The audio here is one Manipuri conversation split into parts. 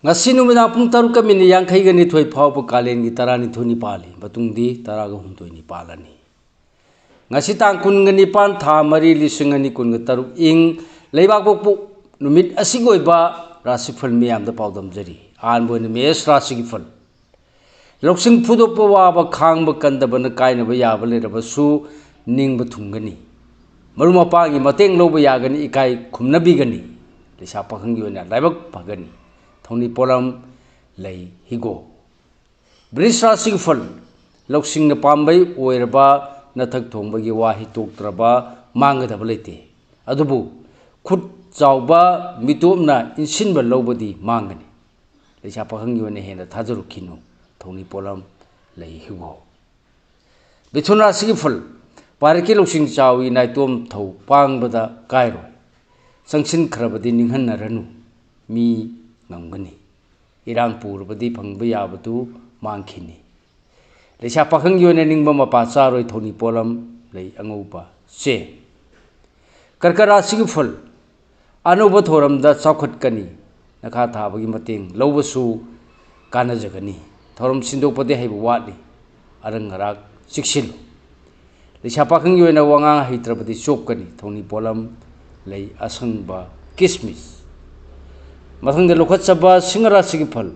ngasi numida pung taru ka min yang khai ga ni thoi phau pa kalen gi tarani thoni pali batungdi taraga humtoi ni palani ngasi tang kun ga ni pan tha mari lising ani kun ga taru ing leibak bok numit asigoi ba rasifal miyam da paudam jari an bo ni mes rasi gi fal loksing phudo pa wa ba khang ba kan da ban kai na ba ya ba le ba su ning ba thum ga ni maru ma pa gi mateng lo ba ya ga ni ikai khumna bi ga ni lisa pa khang gi na laibak pa ga ni thoni polam lei higo brisra sigfal loksing na pambai oirba na thak thongba gi wa hi tok traba manga da balete adubu khut chawba mitopna insinba lobadi mangani leisa pakhang gi ne hena thajaru khinu thoni polam lei higo bithuna sigfal pariki loksing chawi nai tom thau pangbada kairo sangsin khrabadi ninghan na ranu mi ngamgani irang purabadi phangba yabatu mangkhini leisa pakhang yone ningba mapa charoi thoni polam lei angoupa se karkara sigfal anuba thoramda chawkhatkani nakha thabagi mateng lowbasu kana jagani thoram sindokpade haiba watli arang harak siksil leisa pakhang yone wanga hitrabadi chopkani thoni polam lei asangba kismis mathang de lokhat saba singara sigfal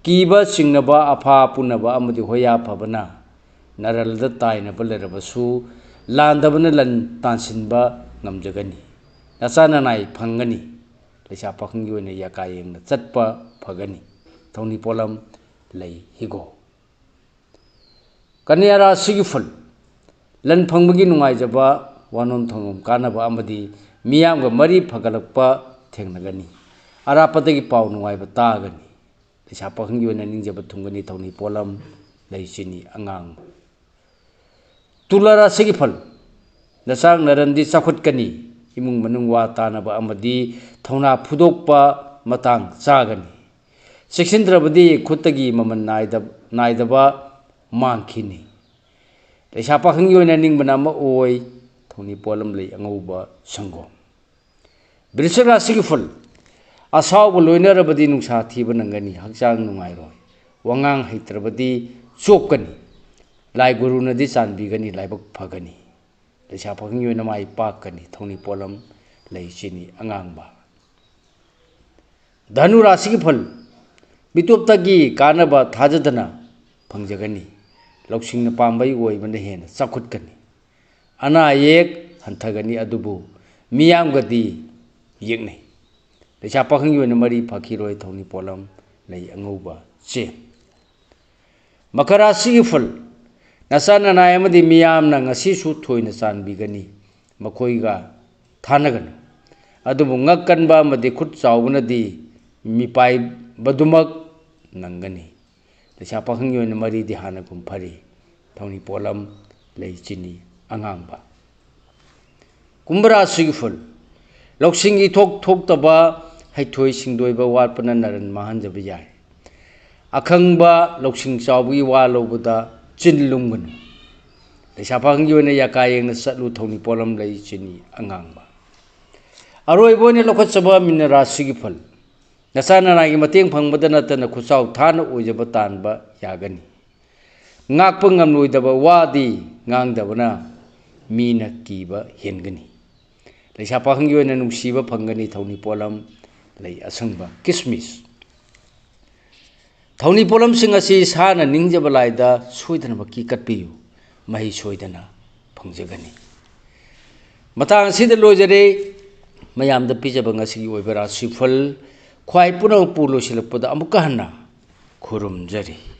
kiba singnaba apha punaba amadi hoya phabana naral da taina balera su landabana lan tansinba ngamjagani nasana nai phangani leisa pakhang yone yakayeng na chatpa phagani thoni polam lei higo kaniara sigfal lan phangbagi nungai jaba wanom thongom kanaba amadi miyamga mari phagalakpa thengnagani arapatagi pau nungai ba tagani leisa pakhang yone ningjaba thungani thoni polam lei chini angang tulara sigfal nasang narandi chakhutkani imung manung wa tanaba amadi thona phudokpa matang chagani seksindrabadi khutagi maman naidaba mangkhini leisa pakhang yone ningbana ma oi thoni polam lei angouba sangom brisra sigfal asau loinarabadi nungsa thiba nangani hakjang nungai roi wangang haitrabadi chopkani lai guru nadi chanbigani laibak phagani leisa pakhang yona mai pakani thoni polam lei chini angangba dhanu rasi ki phal mitoptagi kanaba thajadana phangjagani loksing na pambai oibana hena chakhutkani ana yek hanthagani adubu miyamgadi yeknai leisa pakhang yone mari phakiroi thoni polam lei angouba che makara sigfal nasana na amadi miyamna ngasi su thoina chanbigani makhoiga thanagani adubu ngakkanba amadi khut chawbunadi mipai badumak nangani leisa pakhang yone mari di hana kum phari thoni polam lei chini angangba kumbra sigfal loksing ithok thoktaba haithoi singdoiba watpana naran mahanjaba yai akhangba loksing chawbi wa lobada chinlunggan leisa pakhang yone yakayeng na satlu thoni polam lei chini angangba aroi bone lokhat saba minara sigfal nasana nagi mateng phangbada natana khusaw thana oijaba tanba yagani ngakpa ngamnoidaba wadi ngangdabana mina kiba hengani leisa pakhang yone nungsiba phangani thoni polam lei asangba kismis thoni polam sing asi sana ningjaba laida soidana baki katpiyu mahi soidana phangjagani matang sida lojare mayamda pijaba ngasi oibara sifal khwai punang pulo silakpada amuka hanna khurumjari।